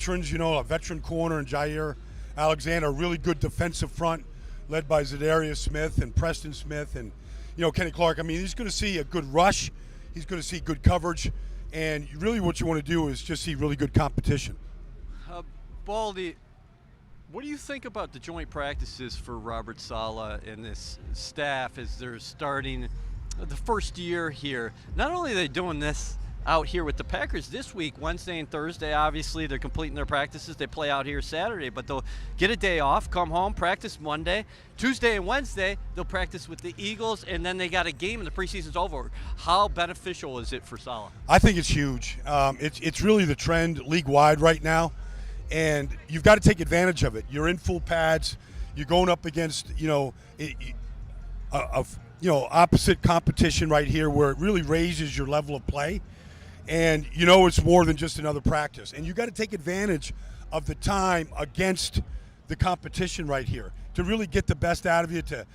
veterans, a veteran corner and Jair Alexander, a really good defensive front led by Zadarius Smith and Preston Smith and, Kenny Clark. I mean, he's going to see a good rush. He's going to see good coverage. And really what you want to do is just see really good competition. Baldy, what do you think about the joint practices for Robert Saleh and this staff as they're starting the first year here? Not only are they doing this out here with the Packers this week, Wednesday and Thursday, obviously they're completing their practices. They play out here Saturday, but they'll get a day off, come home, practice Monday. Tuesday and Wednesday, they'll practice with the Eagles, and then they got a game and the preseason's over. How beneficial is it for Saleh? I think it's huge. It's really the trend league-wide right now, and you've got to take advantage of it. You're in full pads. You're going up against, opposite competition right here where it really raises your level of play. And it's more than just another practice. And you got to take advantage of the time against the competition right here to really get the best out of you, to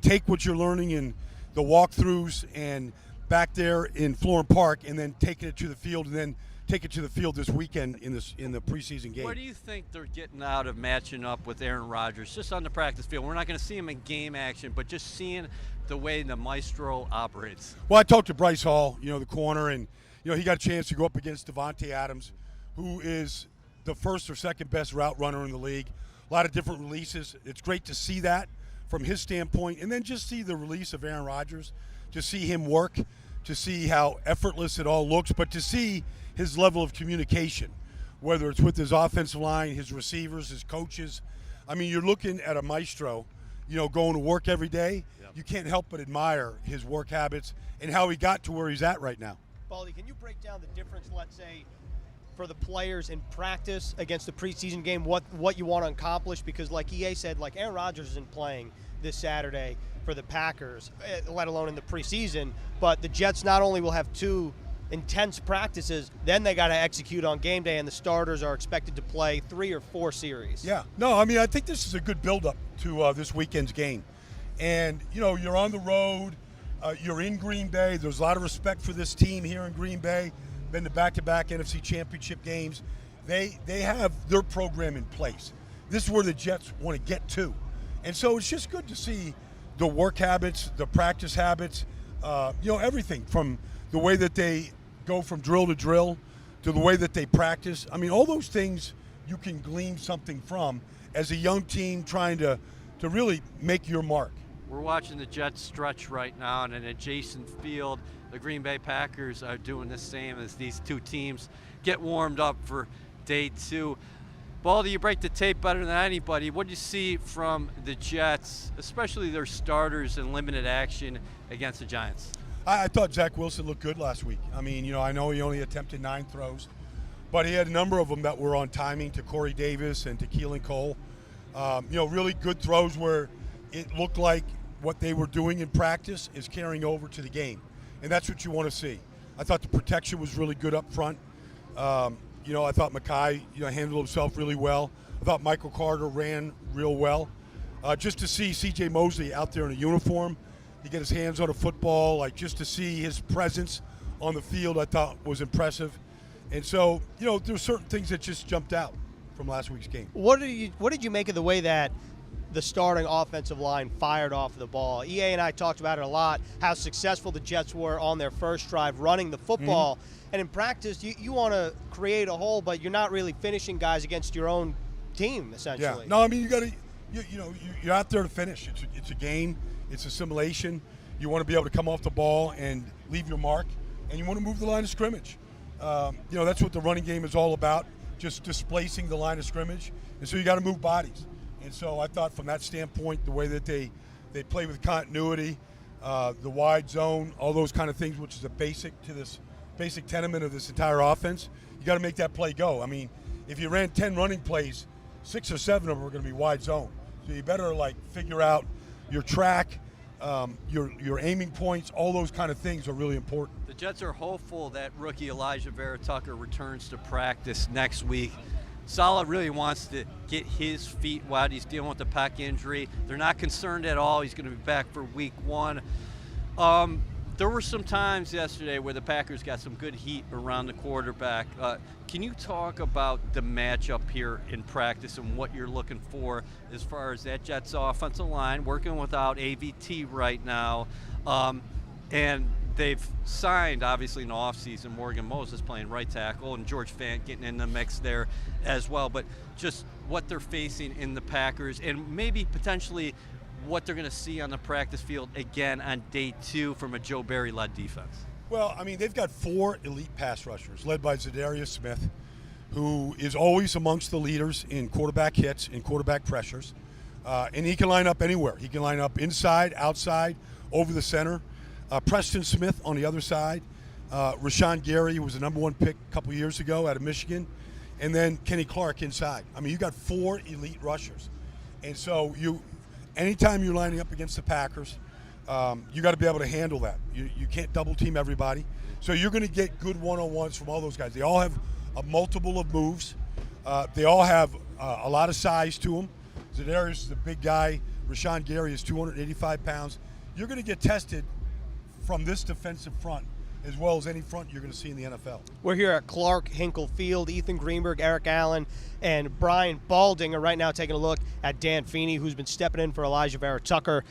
take what you're learning in the walkthroughs and back there in Florham Park, and then taking it to the field, and then take it to the field this weekend in the preseason game. What do you think they're getting out of matching up with Aaron Rodgers just on the practice field? We're not going to see him in game action, but just seeing the way the maestro operates. Well, I talked to Bryce Hall, the corner, and he got a chance to go up against Devontae Adams, who is the first or second best route runner in the league. A lot of different releases. It's great to see that from his standpoint, and then just see the release of Aaron Rodgers, to see him work, to see how effortless it all looks, but to see his level of communication, whether it's with his offensive line, his receivers, his coaches. I mean, you're looking at a maestro, going to work every day. Yep. You can't help but admire his work habits and how he got to where he's at right now. Baldy, can you break down the difference, let's say, for the players in practice against the preseason game, what you want to accomplish? Because like EA said, like Aaron Rodgers isn't playing this Saturday for the Packers, let alone in the preseason, but the Jets not only will have two intense practices, then they got to execute on game day, and the starters are expected to play 3 or 4 series. Yeah. No, I mean, I think this is a good build-up to this weekend's game. And, you're on the road. You're in Green Bay. There's a lot of respect for this team here in Green Bay. Been to back-to-back NFC Championship games. They have their program in place. This is where the Jets want to get to. And so it's just good to see the work habits, the practice habits, everything from the way that they go from drill to drill to the way that they practice. I mean, all those things you can glean something from as a young team trying to really make your mark. We're watching the Jets stretch right now in an adjacent field. The Green Bay Packers are doing the same as these two teams get warmed up for day 2. Baldy, you break the tape better than anybody. What do you see from the Jets, especially their starters in limited action against the Giants? I thought Zach Wilson looked good last week. I mean, I know he only attempted 9 throws, but he had a number of them that were on timing to Corey Davis and to Keelan Cole. Really good throws where it looked like what they were doing in practice is carrying over to the game, and that's what you want to see. I thought the protection was really good up front. I thought Mackay, handled himself really well. I thought Michael Carter ran real well. Just to see C.J. Mosley out there in a uniform, to get his hands on a football, just to see his presence on the field, I thought was impressive. And so, there were certain things that just jumped out from last week's game. What did you make of the way that the starting offensive line fired off the ball? EA and I talked about it a lot, how successful the Jets were on their first drive running the football. Mm-hmm. And in practice, you want to create a hole, but you're not really finishing guys against your own team, essentially. Yeah. No, I mean, you got to, you're out there to finish. It's a game. It's a simulation. You want to be able to come off the ball and leave your mark, and you want to move the line of scrimmage. That's what the running game is all about, just displacing the line of scrimmage. And so you got to move bodies. And so I thought from that standpoint, the way that they play with continuity, the wide zone, all those kind of things, which is a basic tenement of this entire offense, you got to make that play go. I mean, if you ran 10 running plays, 6 or 7 of them are going to be wide zone. So you better figure out your track, your aiming points, all those kind of things are really important. The Jets are hopeful that rookie Elijah Vera Tucker returns to practice next week. Saleh really wants to get his feet wet. He's dealing with the pec injury. They're not concerned at all. He's going to be back for week 1. There were some times yesterday where the Packers got some good heat around the quarterback. Can you talk about the matchup here in practice and what you're looking for as far as that Jets offensive line, working without AVT right now, and they've signed, obviously, in the offseason, Morgan Moses playing right tackle and George Fant getting in the mix there as well. But just what they're facing in the Packers and maybe potentially what they're going to see on the practice field again on day 2 from a Joe Barry-led defense. Well, I mean, they've got 4 elite pass rushers led by Zadarius Smith, who is always amongst the leaders in quarterback hits and quarterback pressures. And he can line up anywhere. He can line up inside, outside, over the center. Preston Smith on the other side. Rashawn Gary, who was the number 1 pick a couple years ago out of Michigan. And then Kenny Clark inside. I mean, you got 4 elite rushers. And so anytime you're lining up against the Packers, you got to be able to handle that. You can't double team everybody. So you're going to get good one-on-ones from all those guys. They all have a multiple of moves. They all have a lot of size to them. Zadarius is a big guy. Rashawn Gary is 285 pounds. You're going to get tested from this defensive front as well as any front you're going to see in the NFL. We're here at Clark Hinkle Field. Ethan Greenberg, Eric Allen, and Brian Balding are right now taking a look at Dan Feeney, who's been stepping in for Elijah Vera Tucker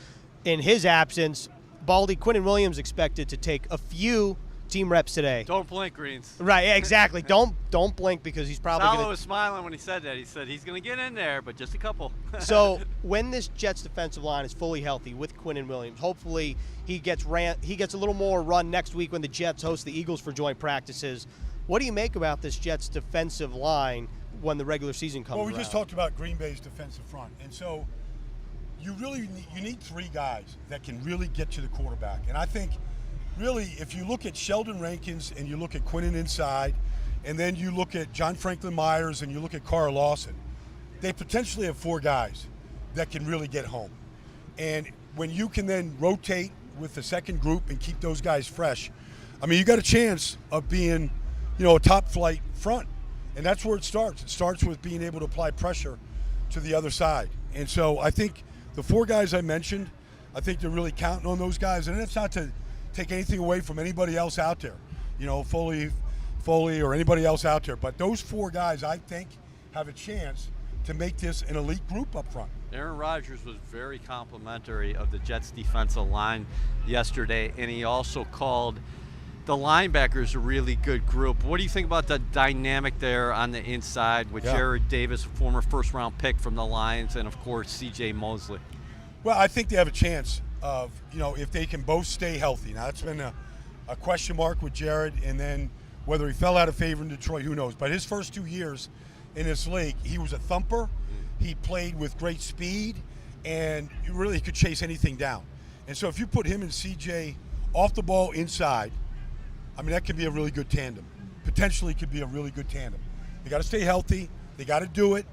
in his absence. Baldy, Quinnen Williams expected to take a few team reps today. Don't blink, Greens. Right, yeah, exactly. Don't blink because he's probably Salo going to. was smiling when he said that. He said he's going to get in there, but just a couple. So when this Jets defensive line is fully healthy with Quinnen Williams, hopefully he gets a little more run next week when the Jets host the Eagles for joint practices. What do you make about this Jets defensive line when the regular season comes around? Well, we just talked about Green Bay's defensive front, and so you need 3 guys that can really get to the quarterback. And I think really if you look at Sheldon Rankins and you look at Quinnen inside, and then you look at John Franklin Myers and you look at Carl Lawson, they potentially have 4 guys that can really get home. And when you can then rotate with the second group and keep those guys fresh, I mean, you got a chance of being, a top flight front. And that's where it starts. It starts with being able to apply pressure to the other side. And so I think the 4 guys I mentioned, I think they're really counting on those guys. And it's not to take anything away from anybody else out there, Foley or anybody else out there. But those 4 guys, I think, have a chance to make this an elite group up front. Aaron Rodgers was very complimentary of the Jets' defensive line yesterday, and he also called the linebackers a really good group. What do you think about the dynamic there on the inside with Jared Davis, a former first-round pick from the Lions, and, of course, C.J. Mosley? Well, I think they have a chance of, if they can both stay healthy. Now, that's been a question mark with Jared, and then whether he fell out of favor in Detroit, who knows. But his first 2 years in this league, he was a thumper. He played with great speed, and he really could chase anything down. And so if you put him and C.J. off the ball inside, I mean, that could be a really good tandem. Potentially could be a really good tandem. They got to stay healthy. They got to do it.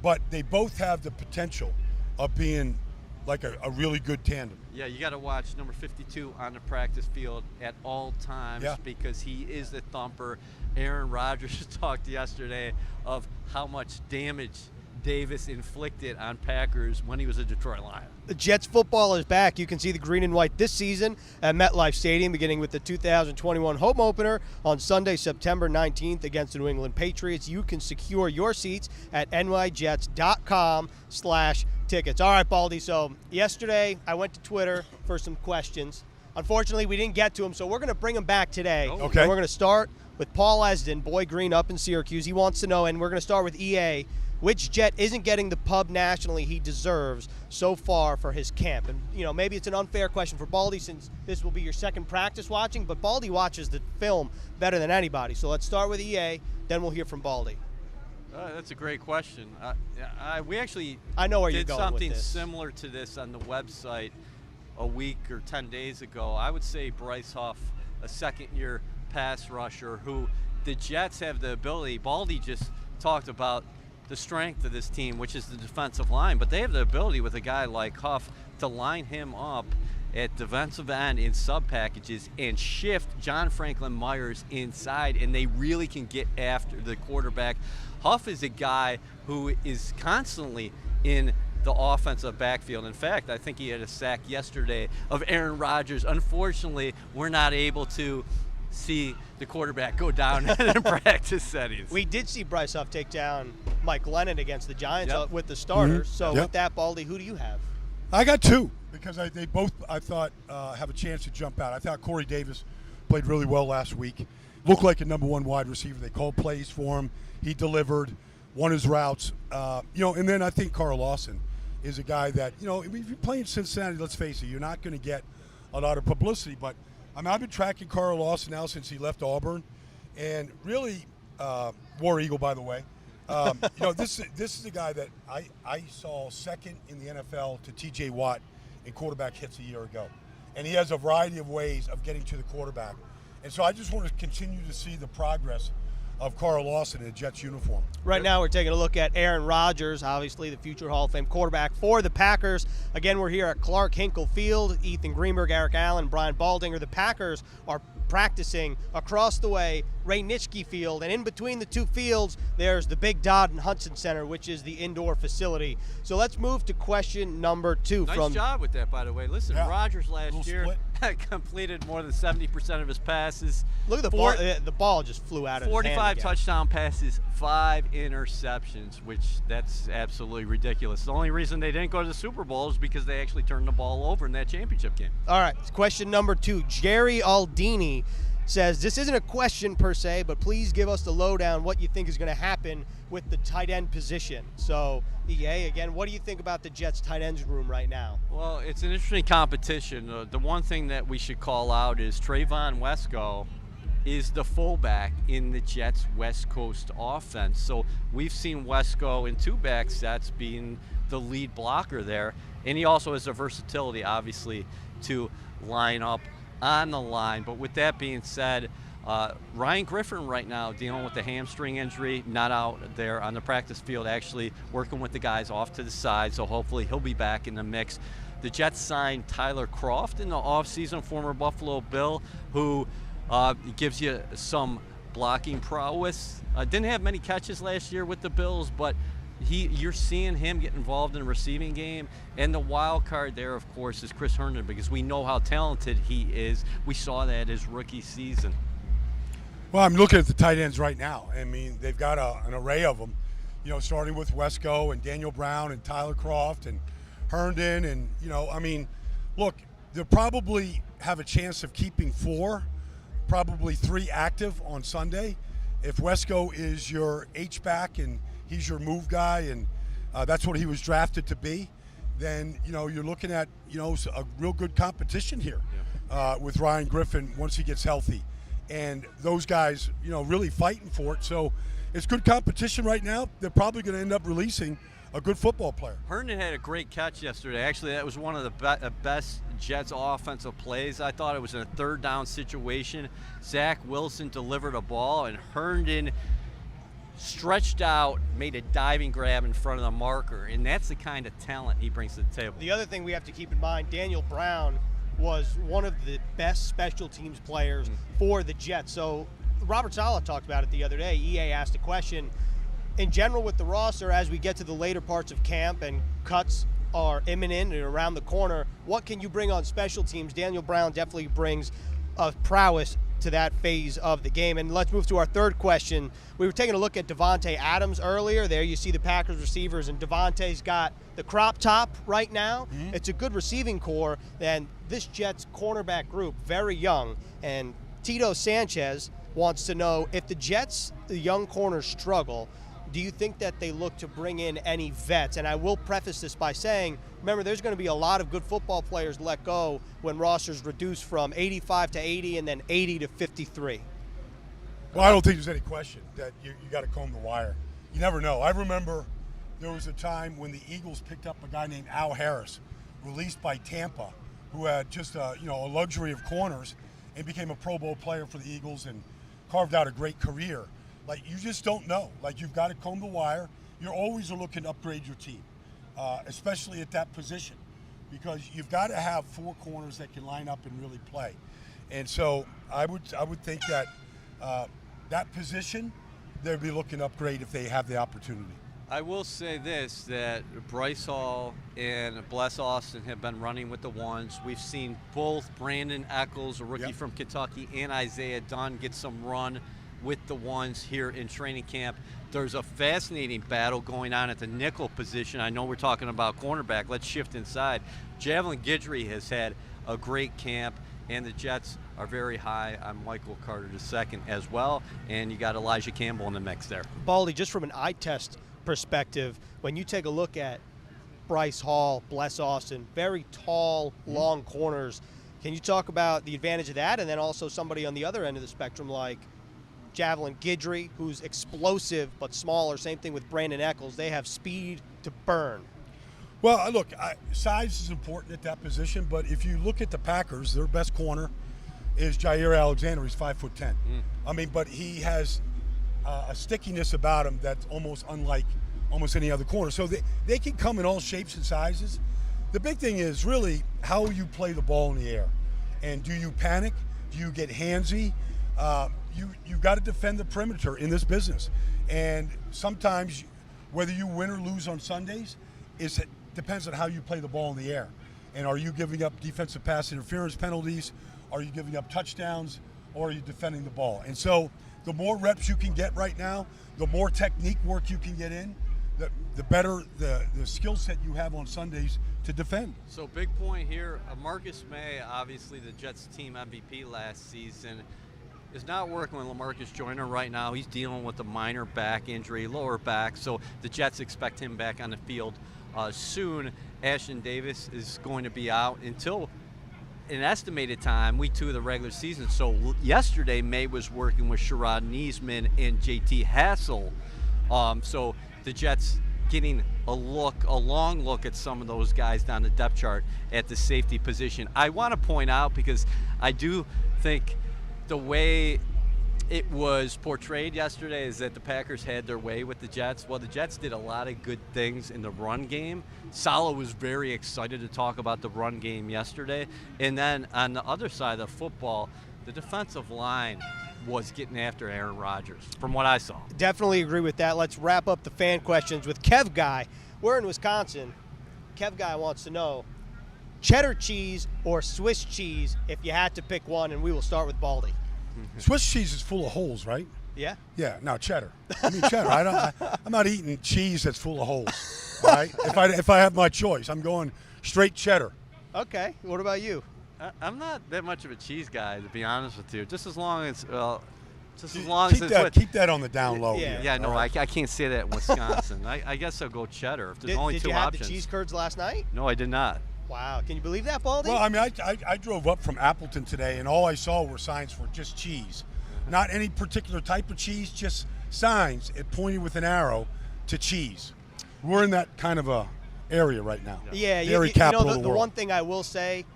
But they both have the potential of being like a really good tandem. Yeah, you got to watch number 52 on the practice field at all times because he is the thumper. Aaron Rodgers talked yesterday of how much damage Davis inflicted on Packers when he was a Detroit Lion. The Jets football is back. You can see the green and white this season at MetLife Stadium, beginning with the 2021 home opener on Sunday, September 19th against the New England Patriots. You can secure your seats at nyjets.com/tickets. All right, Baldy, so yesterday I went to Twitter for some questions. Unfortunately, we didn't get to them, so we're going to bring them back today. Okay. And we're going to start with Paul Esden, Boy Green up in Syracuse. He wants to know, and we're going to start with EA, which Jet isn't getting the pub nationally he deserves so far for his camp? And, maybe it's an unfair question for Baldy since this will be your second practice watching, but Baldy watches the film better than anybody. So let's start with EA, then we'll hear from Baldy. That's a great question. We actually I know where you're did going something with this. similar to this on the website a week or 10 days ago. I would say Bryce Huff, a second-year pass rusher who the Jets have the ability. Baldy just talked about the strength of this team, which is the defensive line, but they have the ability with a guy like Huff to line him up at defensive end in sub packages and shift John Franklin Myers inside, and they really can get after the quarterback. Huff is a guy who is constantly in the offensive backfield. In fact, I think he had a sack yesterday of Aaron Rodgers. Unfortunately, we're not able to see the quarterback go down in practice settings. We did see Bryce Huff take down Mike Lennon against the Giants with the starters. Mm-hmm. So with that, Baldy, who do you have? I got two because they both, I thought, have a chance to jump out. I thought Corey Davis played really well last week. Looked like a number one wide receiver. They called plays for him. He delivered, won his routes. And then I think Carl Lawson is a guy that, if you're playing Cincinnati, let's face it, you're not going to get a lot of publicity. But I've been tracking Carl Lawson now since he left Auburn, and really, War Eagle, by the way. This is a guy that I saw second in the NFL to T.J. Watt in quarterback hits a year ago, and he has a variety of ways of getting to the quarterback. And so I just want to continue to see the progress of Carl Lawson in a Jets uniform. Right now we're taking a look at Aaron Rodgers, obviously the future Hall of Fame quarterback for the Packers. Again, we're here at Clark Hinkle Field. Ethan Greenberg, Eric Allen, Brian Baldinger. The Packers are practicing across the way, Ray Nitschke Field, and in between the two fields, there's the Big Dodd and Hudson Center, which is the indoor facility. So let's move to question number 2. Nice job with that, by the way. Listen, Rodgers last year completed more than 70% of his passes. Look at the ball. The ball just flew out of his hand 45 again. touchdown passes, 5 interceptions, which that's absolutely ridiculous. The only reason they didn't go to the Super Bowl is because they actually turned the ball over in that championship game. All right, question number 2. Jerry Aldini says, this isn't a question per se, but please give us the lowdown what you think is going to happen with the tight end position. So, EA, again, what do you think about the Jets tight ends room right now? Well, it's an interesting competition. The one thing that we should call out is Trayvon Wesco is the fullback in the Jets' West Coast offense. So we've seen Wesco in 2-back sets being the lead blocker there, and he also has the versatility, obviously, to line up on the line. But with that being said, Ryan Griffin right now dealing with the hamstring injury, not out there on the practice field, actually working with the guys off to the side, so hopefully he'll be back in the mix. The Jets signed Tyler Croft in the offseason, former Buffalo Bill, who gives you some blocking prowess. Didn't have many catches last year with the Bills, but you're seeing him get involved in the receiving game. And the wild card there, of course, is Chris Herndon, because we know how talented he is. We saw that his rookie season. Well, I'm looking at the tight ends right now. I mean, they've got an array of them, starting with Wesco and Daniel Brown and Tyler Croft and Herndon. And, look, they'll probably have a chance of keeping 4, probably 3 active on Sunday. If Wesco is your H-back and he's your move guy, and that's what he was drafted to be, then, you're looking at, a real good competition here with Ryan Griffin once he gets healthy. And those guys, really fighting for it. So it's good competition right now. They're probably going to end up releasing a good football player. Herndon had a great catch yesterday. Actually, that was one of the best Jets offensive plays. I thought it was in a 3rd down situation. Zach Wilson delivered a ball, and Herndon stretched out, made a diving grab in front of the marker. And that's the kind of talent he brings to the table. The other thing we have to keep in mind, Daniel Brown was one of the best special teams players for the Jets. So Robert Saleh talked about it the other day. EA asked a question. In general with the roster, as we get to the later parts of camp and cuts are imminent and around the corner, what can you bring on special teams? Daniel Brown definitely brings a prowess to that phase of the game. And let's move to our third question. We were taking a look at Devontae Adams earlier. There you see the Packers receivers, and Devontae's got the crop top right now. It's a good receiving core, and this Jets cornerback group, very young. And Tito Sanchez wants to know, if the Jets, the young corners, struggle, do you think that they look to bring in any vets? And I will preface this by saying, remember, there's going to be a lot of good football players let go when rosters reduce from 85 to 80 and then 80 to 53. Well, I don't think there's any question that you got to comb the wire. You never know. I remember there was a time when the Eagles picked up a guy named Al Harris, released by Tampa, who had just a luxury of corners and became a Pro Bowl player for the Eagles and carved out a great career. Like, you just don't know. Like, you've got to comb the wire. You're always looking to upgrade your team, especially at that position, because you've got to have 4 corners that can line up and really play. And so I would think that that position, they'd be looking to upgrade if they have the opportunity. I will say this, that Bryce Hall and Bless Austin have been running with the ones. We've seen both Brandon Eccles, a rookie from Kentucky, and Isaiah Dunn get some run with the ones here in training camp. There's a fascinating battle going on at the nickel position. I know we're talking about cornerback. Let's shift inside. Javelin Guidry has had a great camp, and the Jets are very high on Michael Carter II as well, and you got Elijah Campbell in the mix there. Baldy, just from an eye test perspective, when you take a look at Bryce Hall, Bless Austin, very tall, long corners, can you talk about the advantage of that, and then also somebody on the other end of the spectrum like Javelin Guidry, who's explosive but smaller? Same thing with Brandon Eccles. They have speed to burn. Well, look, size is important at that position, but if you look at the Packers, their best corner is Jair Alexander. He's 5'10". I mean, but he has a stickiness about him that's almost unlike almost any other corner. So they can come in all shapes and sizes. The big thing is really how you play the ball in the air. And do you panic? Do you get handsy? You've got to defend the perimeter in this business. And sometimes, whether you win or lose on Sundays, it depends on how you play the ball in the air. And are you giving up defensive pass interference penalties? Are you giving up touchdowns? Or are you defending the ball? And so the more reps you can get right now, the more technique work you can get in, the better the skill set you have on Sundays to defend. So big point here, Marcus May, obviously the Jets team MVP last season, is not working with LaMarcus Joyner right now. He's dealing with a minor back injury, lower back, so the Jets expect him back on the field soon. Ashton Davis is going to be out until an estimated time, week 2 of the regular season. So yesterday, May was working with Sherrod Niesman and JT Hassel. So the Jets getting a long look at some of those guys down the depth chart at the safety position. I want to point out, because I do think the way it was portrayed yesterday is that the Packers had their way with the Jets. Well, the Jets did a lot of good things in the run game. Saleh was very excited to talk about the run game yesterday. And then on the other side of the football, the defensive line was getting after Aaron Rodgers, from what I saw. Definitely agree with that. Let's wrap up the fan questions with Kev Guy. We're in Wisconsin. Kev Guy wants to know, cheddar cheese or Swiss cheese if you had to pick one, and we will start with Baldy. Swiss cheese is full of holes, right? Yeah? Yeah, no, cheddar. I mean, cheddar. I'm not eating cheese that's full of holes, all right? If I have my choice, I'm going straight cheddar. Okay. What about you? I'm not that much of a cheese guy, to be honest with you. Just as long as keep that on the down low. Yeah, no, right. I can't say that in Wisconsin. I guess I'll go cheddar. If there's only two options. Did you have the cheese curds last night? No, I did not. Wow. Can you believe that, Baldy? Well, I mean, I drove up from Appleton today, and all I saw were signs for just cheese. Not any particular type of cheese, just signs it pointed with an arrow to cheese. We're in that kind of a area right now. Yeah, Dairy capital of the the world. one thing I will say,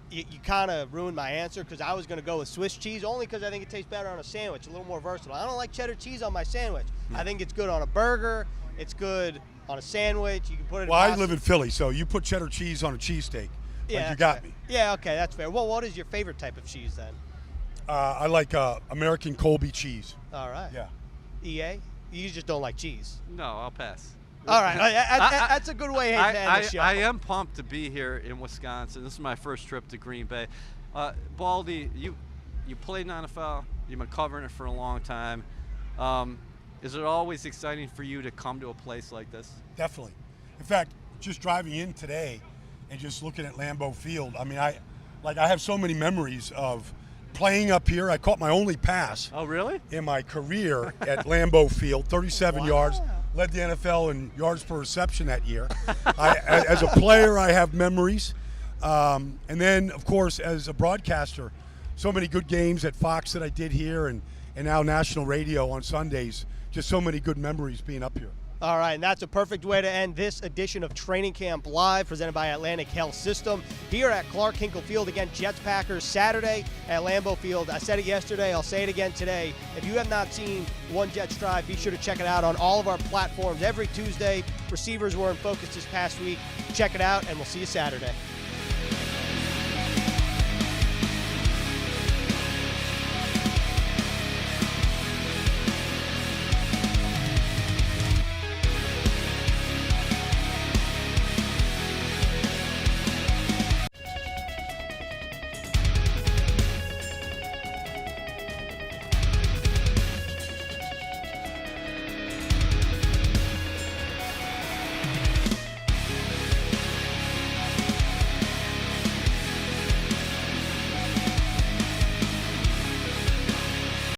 you kind of ruined my answer, because I was going to go with Swiss cheese, only because I think it tastes better on a sandwich, a little more versatile. I don't like cheddar cheese on my sandwich. I think it's good on a burger. It's good on a sandwich. You can put it. Well, I live in Philly, so you put cheddar cheese on a cheesesteak. Yeah, you got fair. me. Yeah, okay, that's fair. Well, what is your favorite type of cheese then? I like American Colby cheese. All right. Yeah. EA? You just don't like cheese. No, I'll pass. All right. That's a good way to end the show. I am pumped to be here in Wisconsin. This is my first trip to Green Bay. Baldy, you played in NFL. You've been covering it for a long time. Is it always exciting for you to come to a place like this? Definitely. In fact, just driving in today and just looking at Lambeau Field, I mean, I have so many memories of playing up here. I caught my only pass. Oh, really? In my career at Lambeau Field, 37 yards. Led the NFL in yards per reception that year. As a player, I have memories. And then, of course, as a broadcaster, so many good games at Fox that I did here, and now national radio on Sundays. Just so many good memories being up here. All right, and that's a perfect way to end this edition of Training Camp Live, presented by Atlantic Health System, here at Clark Hinkle Field. Again, Jets-Packers Saturday at Lambeau Field. I said it yesterday, I'll say it again today. If you have not seen One Jets Drive, be sure to check it out on all of our platforms every Tuesday. Receivers were in focus this past week. Check it out, and we'll see you Saturday.